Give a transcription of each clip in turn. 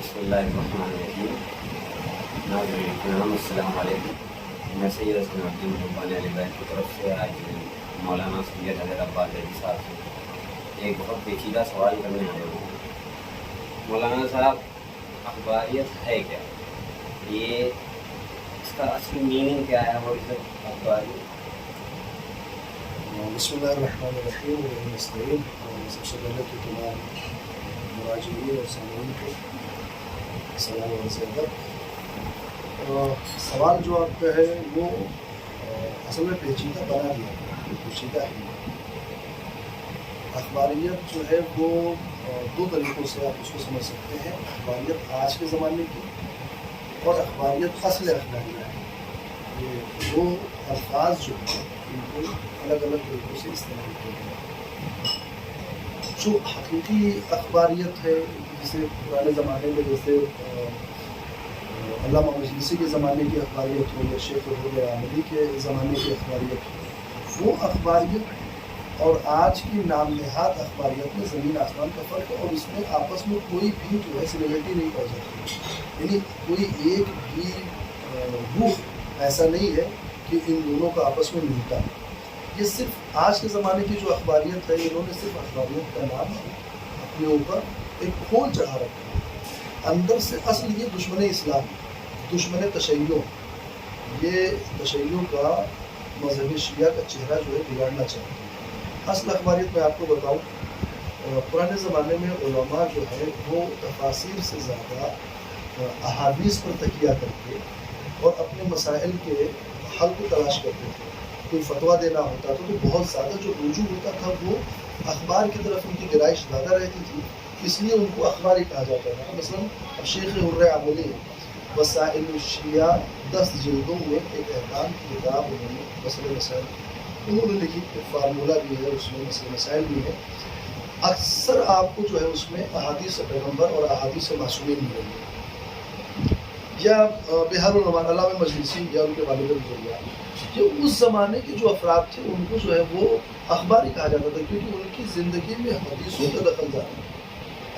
بسم اللہ الرحمن الرحیم. ناظرین السلام علیکم. میں سید حسن الدین ربانی علی بیت کی طرف سے آج مولانا سید حضرت عباس زیدی صاحب سے ایک بہت پیچیدہ سوال کرنے آئے ہوں. مولانا صاحب، اخباریت ہے کیا؟ یہ اس کا اصل میننگ کیا ہے؟ اور اس اخباریت بسم اللہ الرحمن الرحیم. سب سے پہلے تو تمام مراجعین اور سامعین کو سلام و عرض ادب. سوال جو آپ کا ہے وہ اصل میں پیچیدہ بنا دیا ہے، پیچیدہ ہے. اخباریت جو ہے وہ دو طریقوں سے آپ اس کو سمجھ سکتے ہیں. اخباریت آج کے زمانے کی اور اخباریت اصل اخباریت. یہ دو الفاظ جو ہیں ان کو الگ الگ طریقوں سے استعمال کیا گیا. جو حقیقی اخباریت ہے، جسے پرانے زمانے میں جیسے علامہ مجلسی کے زمانے کی اخباریت ہو یا شیخ الہدی عاملی کے زمانے کی اخباریت ہو، وہ اخباریت اور آج کی نام نہاد اخباریت میں زمین آسمان کا فرق ہے. اور اس میں آپس میں کوئی بھی جو ہے سملرٹی نہیں پائی جاتی. یعنی کوئی ایک بھی روح ایسا نہیں ہے کہ ان دونوں کا آپس میں ملتا ہے. یہ صرف آج کے زمانے کی جو اخباریت ہے، انہوں نے صرف اخباریت کا نام اپنے اوپر ایک کھول چڑھا رکھا ہے. اندر سے اصل یہ دشمن اسلام، دشمن تشیع، یہ تشیع کا مذہب شیعہ کا چہرہ جو ہے بگاڑنا چاہتے ہیں. اصل اخباریت میں آپ کو بتاؤں، پرانے زمانے میں علماء جو ہے وہ تفاسیر سے زیادہ احادیث پر تکیہ کر کے اور اپنے مسائل کے حل کو تلاش کرتے تھے. کوئی فتویٰ دینا ہوتا تھا تو بہت زیادہ جو رجوع ہوتا تھا وہ اخبار کی طرف ان کی گرائش زیادہ رہتی تھی، اس لیے ان کو اخباری کہا جاتا تھا. مثلا اب شیخ الہدی عاملی وسائل الشیعہ 10 جلدوں میں ایک احکام کی کتاب انہوں نے مسائل انہوں نے لکھی. ایک فارمولہ بھی ہے اس میں، مسائل بھی ہے. اکثر آپ کو جو ہے اس میں احادیث پیغمبر اور احادیث معصومین ملیں گے. یا بہار العلماء علامہ مجلسی یا ان کے والد الجلیہ، جو اس زمانے کے جو افراد تھے ان کو جو ہے وہ اخباری کہا جاتا تھا، کیونکہ ان کی زندگی میں حدیثوں کا دخل جاتا.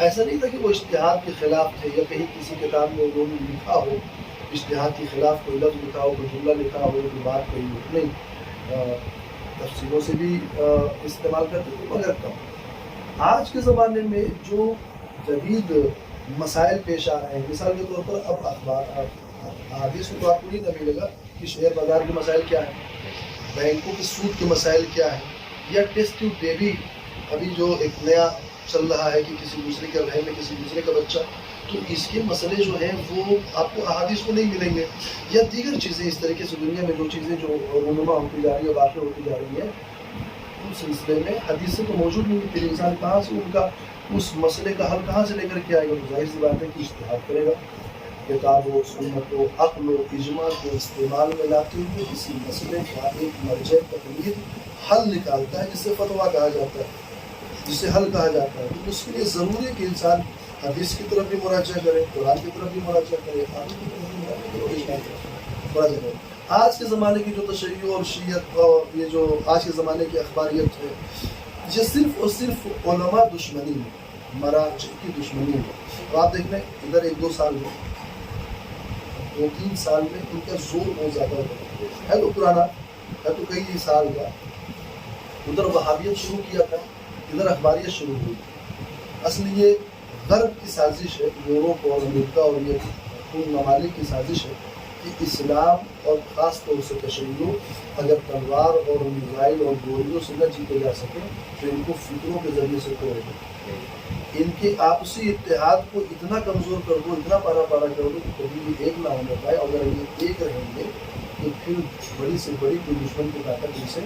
ایسا نہیں تھا کہ وہ اجتہاد کے خلاف تھے یا کہیں کسی کتاب میں انہوں نے لکھا ہو اجتہاد کے خلاف کوئی لفظ لکھا ہو، کوئی جملہ لکھا ہو، کوئی بات کوئی نہیں. تفسیروں سے بھی استعمال کرتے تھے مگر کم. آج کے زمانے میں جو جدید مسائل پیش آ رہے ہیں، مثال کے طور پر اب احادیث کو تو آپ کو نہیں نہ ملے گا کہ شیئر بازار کے مسائل کیا ہیں، بینکوں کے سود کے مسائل کیا ہیں، یا ٹیسٹ ٹیوب بیبی ابھی جو ایک نیا چل رہا ہے کہ کسی دوسرے کے رحم میں کسی دوسرے کا بچہ، تو اس کے مسئلے جو ہیں وہ آپ کو احادیث کو نہیں ملیں گے. یا دیگر چیزیں اس طریقے سے دنیا میں جو چیزیں جو رونما ہوتی جا رہی ہے، واقع ہوتی جا رہی ہیں، اس سلسلے میں حدیثیں تو موجود نہیں. پھر انسان کہاں سے ان کا اس مسئلے کا حل کہاں سے لے کر کے آئے گا؟ تو ظاہر سی بات ہے کہ اجتہاد کرے گا. کتاب و سنت و عقل و اجماع کو استعمال میں لاتے ہوئے کسی مسئلے کا ایک مرجع تقلید حل نکالتا ہے، جسے فتویٰ کہا جاتا ہے، جسے حل کہا جاتا ہے. تو اس کے لیے ضروری ہے کہ انسان حدیث کی طرف بھی مراجعہ کرے، قرآن کی طرف بھی مراجعہ کرے، قانون کی طرف بھی مراجعہ کرے. آج کے زمانے کی جو تشیع اور شیعت اور یہ جو آج کے زمانے کی اخباریت ہے، یہ صرف اور صرف علماء دشمنی ہے، مراجع کی دشمنی ہے. تو آپ دیکھ لیں ادھر 1-2 سال میں، 2-3 سال میں ان کا زور بہت زیادہ ہے تو پرانا ہے تو کئی سال کا. ادھر وہابیت شروع کیا تھا، ادھر اخباریت شروع ہوئی. اصل یہ غرب کی سازش ہے، یورپ اور امریکہ اور یہ ان ممالک کی سازش ہے کہ اسلام اور خاص طور سے تشیع اگر تلوار اور میزائل اور گولیوں سے نہ جیتے جا سکے تو ان کو فکروں کے ذریعے سے توڑ دو. ان کے آپسی اتحاد کو اتنا کمزور کر دو، اتنا پارا پارا کر دو کہ کبھی بھی ایک نہ ہونے پائے. اگر یہ ایک رہیں گے تو پھر بڑی سے بڑی کوئی دشمن کی طاقت ان سے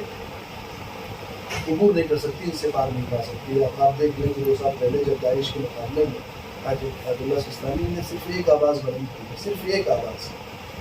عبور نہیں کر سکتی، ان سے پار نہیں پا سکتی. آپ دیکھ لیں کہ 2 سال پہلے جب داعش کے مقابلے میں آیت اللہ سستانی نے صرف ایک آواز بلند کی، صرف ایک آواز.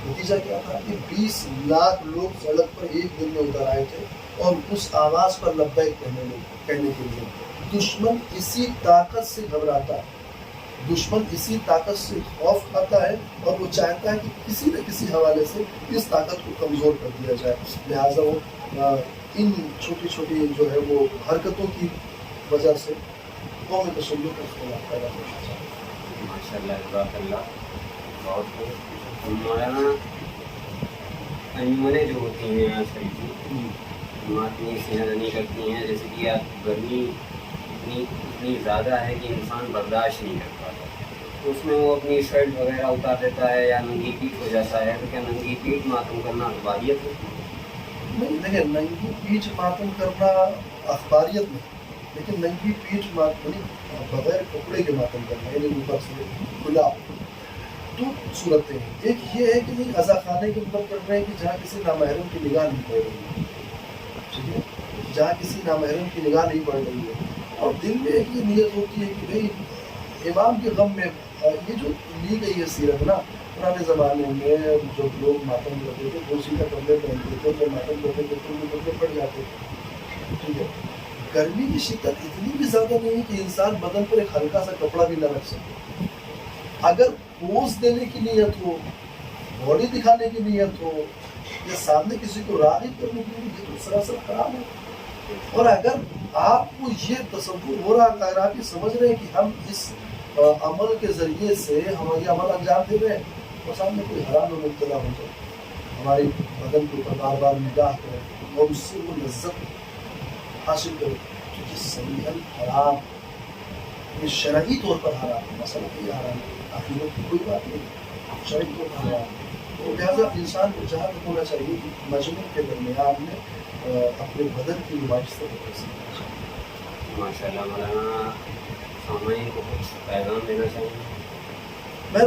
نتیجہ کیا تھا کہ 20 لاکھ لوگ سڑک پر ایک دن میں اتر آئے تھے اور اس آواز پر لبیک کہنے کے لیے. دشمن اسی طاقت سے گھبراتا ہے، دشمن اسی طاقت سے خوف کھاتا ہے اور وہ چاہتا ہے کہ کسی نہ کسی حوالے سے اس طاقت کو کمزور کر دیا جائے. لہٰذا وہ ان چھوٹی چھوٹی جو ہے وہ حرکتوں کی وجہ سے قوم تشیع کا اختلاف پیدا ہونا چاہتا ہے. ماشاء اللہ جزاک اللہ بہت خوب. تو مولانا انجمنیں جو ہوتی ہیں آج کل کی جماعت اتنی سینہ کرتی ہیں جیسے کہ آپ گرمی اتنی زیادہ ہے کہ انسان برداشت نہیں کر پاتا, تو اس میں وہ اپنی شرٹ وغیرہ اتار دیتا ہے یا ننگی پیٹھ ہو جاتا ہے. تو کیا ننگی پیٹھ ماتم کرنا اخباریت ہے؟ نہیں دیکھیں, ننگی پیٹھ ماتم کرنا اخباریت نہیں, لیکن ننگی پیٹھ ماتم بغیر کپڑے کے ماتم کرنا, یعنی اوپر سے کھلا. دو صورتیں ہیں, ایک یہ ہے کہ نہیں عزا خانے کے اندر کر رہے ہیں کہ جہاں کسی نامحرم کی نگاہ نہیں پڑ رہی ہے, ٹھیک ہے, جہاں کسی نامحرم کی نگاہ نہیں پڑ رہی ہے, اور دل میں ایک یہ نیت ہوتی ہے کہ بھئی امام کے غم میں, یہ جو لی گئی ہے سیرت نا, پرانے زمانے میں جو لوگ ماتم کرتے تھے وہ سیدھا کپڑے پہنتے تھے, تو ماتم کرتے تھے تو وہ کپڑے پڑ جاتے تھے, ٹھیک ہے. گرمی کی شدت اتنی بھی زیادہ نہیں ہے کہ انسان بدن پر ایک ہلکا سا کپڑا بھی نہ رکھ سکے. اگر پوز دینے کی نیت ہو, باڈی دکھانے کی نیت ہو, یا سامنے کسی کو راغب کرنے کی نیت, یہ تو سراسر حرام ہے. اور اگر آپ کو یہ تصور ہو رہا ہے, اگر آپ یہ سمجھ رہے ہیں کہ ہم اس عمل کے ذریعے سے ہم یہ عمل انجام دے رہے ہیں, اور سامنے کوئی حرام میں مبتلا ہو جائے, ہمارے بدن کے اوپر بار بار نگاہ کریں اور اس سے وہ لذت حاصل کریں, تو یہ صحیح حرام, یہ شرعی طور پر حرام ہے. مسئلہ یہ حرام ہے, عقیدت کی کوئی بات نہیں, شرعی طور پر حرام ہے. تو لہٰذا انسان کو جہاں تک ہونا چاہیے کہ مجموع کے درمیان میں اپنے بدن کی نمائش سے کرنا چاہیے. ماشاء اللہ مولانا سامعین کو کچھ پیغام دینا چاہیے؟ میں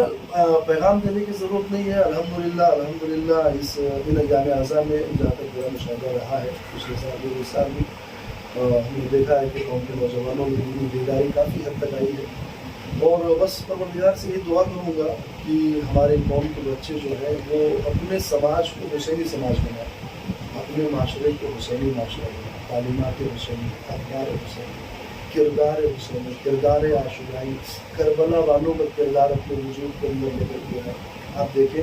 پیغام دینے کی ضرورت نہیں ہے. الحمدللہ اس ان ایام اعظم میں جہاں تک میرا مشاہدہ رہا ہے پچھلے سال بھی اس سال بھی, ہم نے دیکھا ہے کہ قوم کے نوجوانوں میں بھی بیداری کافی حد تک آئی ہے. اور بس پروردگار سے یہ دعا کروں گا کہ ہمارے قوم کے بچے جو ہیں وہ اپنے سماج کو حسینی سماج بنائیں, اپنے معاشرے کو حسینی معاشرہ بنائیں, تعلیمات حسینی, اخبار حسینی, کردار حسینی, کردار عاشورائی, کربلا والوں کا کردار اپنے وجود کے اندر لے کر کے ہے. آپ دیکھیں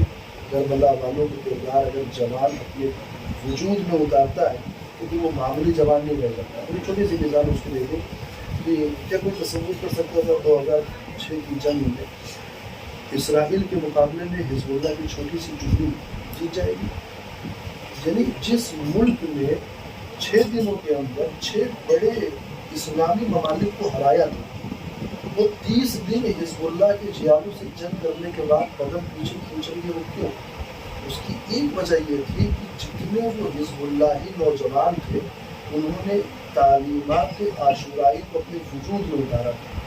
کربلا والوں کا کردار اگر جوان اپنے وجود میں اتارتا ہے کیونکہ وہ معمولی جوان نہیں رہ جاتا. اپنی چھوٹی سی مثال اس کو دیکھیں کہ کیا کوئی تصور کر سکتا تھا 2006 کی جنگ میں اسرائیل کے مقابلے میں حزب اللہ کی چھوٹی سی ٹکڑی جیت جائے گی؟ یعنی جس ملک میں 6 دنوں کے اندر 6 بڑے اسلامی ممالک کو ہرایا تھا, وہ 30 دن حزب اللہ کے جیالوں سے جنگ کرنے کے بعد قدم پیچھے کھینچیں گے. وہ کیوں؟ اس کی ایک وجہ یہ تھی کہ جتنے وہ حزب اللہ ہی نوجوان تھے انہوں نے تعلیمات عاشورائی کو اپنے وجود میں اتارا تھا,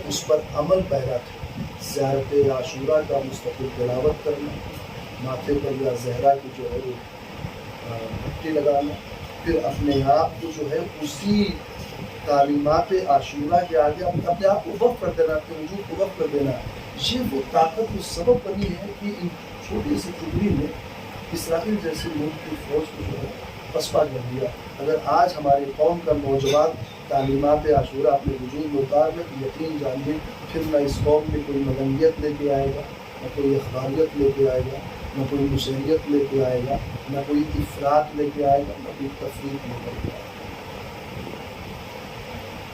اس پر عمل پیرا تھا. زیارت عاشورا کا مستقل تلاوت کرنا, ماتھے پر یا زہرا کی جو ہے وہ پٹی لگانا, پھر اپنے آپ کو جو ہے اسی تعلیمات عاشورا کے آگے اپنے آپ کو وقف کر دینا, اپنے وجود کو وقف کر دینا. یہ وہ طاقت, وہ سبب بنی ہے کہ ان چھوٹی سی ٹکڑی میں اسرائیل جیسے ملک کی فوج کو جو ہے پسپا کر دیا. اگر آج ہماری قوم کا نوجوان تعلیمات عاشورا اپنے وجود میں اتار لے تو یقین جانیے پھر نہ اس قوم میں کوئی مدنیت لے کے آئے گا, نہ کوئی اخباریت لے کے آئے گا, نہ کوئی مشریت لے کے آئے گا, نہ کوئی افراط لے کے آئے گا, نہ کوئی تفریق لے کر کے آئے گا.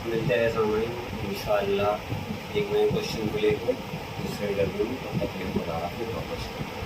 ملتے ہیں سامعین انشاءاللہ ایک نئے کوشچن کو لے کے دوسرے انٹرویو میں. تب تک کے لیے خدا حافظ.